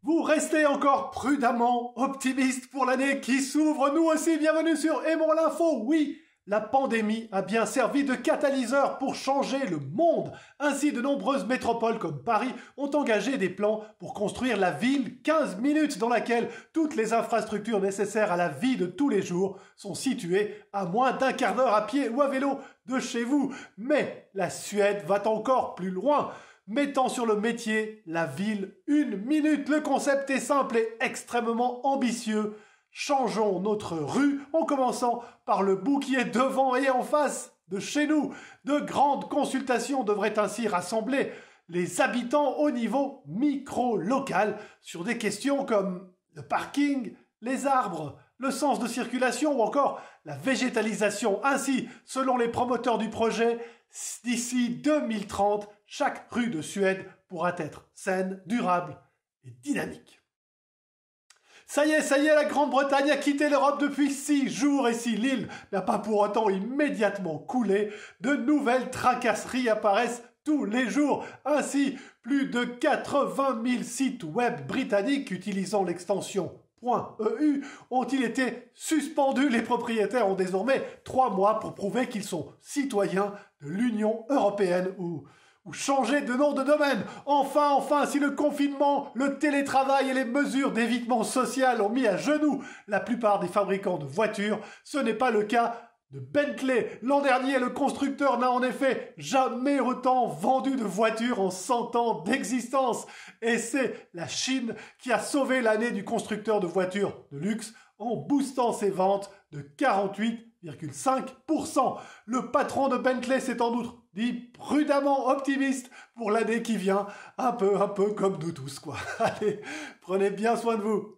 Vous restez encore prudemment optimiste pour l'année qui s'ouvre. Nous aussi, bienvenue sur Aimons l'info. Oui, la pandémie a bien servi de catalyseur pour changer le monde. Ainsi, de nombreuses métropoles comme Paris ont engagé des plans pour construire la ville 15 minutes dans laquelle toutes les infrastructures nécessaires à la vie de tous les jours sont situées à moins d'un quart d'heure à pied ou à vélo de chez vous. Mais la Suède va encore plus loin. Mettant sur le métier la ville 1 minute. Le concept est simple et extrêmement ambitieux. Changeons notre rue en commençant par le bout qui est devant et en face de chez nous. De grandes consultations devraient ainsi rassembler les habitants au niveau micro-local sur des questions comme le parking, les arbres, le sens de circulation ou encore la végétalisation. Ainsi, selon les promoteurs du projet, d'ici 2030, chaque rue de Suède pourra être saine, durable et dynamique. Ça y est, la Grande-Bretagne a quitté l'Europe depuis 6 jours et si l'île n'a pas pour autant immédiatement coulé, de nouvelles tracasseries apparaissent tous les jours. Ainsi, plus de 80 000 sites web britanniques utilisant l'extension .eu ont-ils été suspendus. Les propriétaires ont désormais 3 mois pour prouver qu'ils sont citoyens de l'Union européenne ou changer de nom de domaine. Enfin, si le confinement, le télétravail et les mesures d'évitement social ont mis à genoux la plupart des fabricants de voitures, ce n'est pas le cas de Bentley. L'an dernier, le constructeur n'a en effet jamais autant vendu de voitures en 100 ans d'existence. Et c'est la Chine qui a sauvé l'année du constructeur de voitures de luxe en boostant ses ventes de 48,5%. Le patron de Bentley s'est en outre dit prudemment optimiste pour l'année qui vient, un peu comme nous tous, quoi. Allez, prenez bien soin de vous.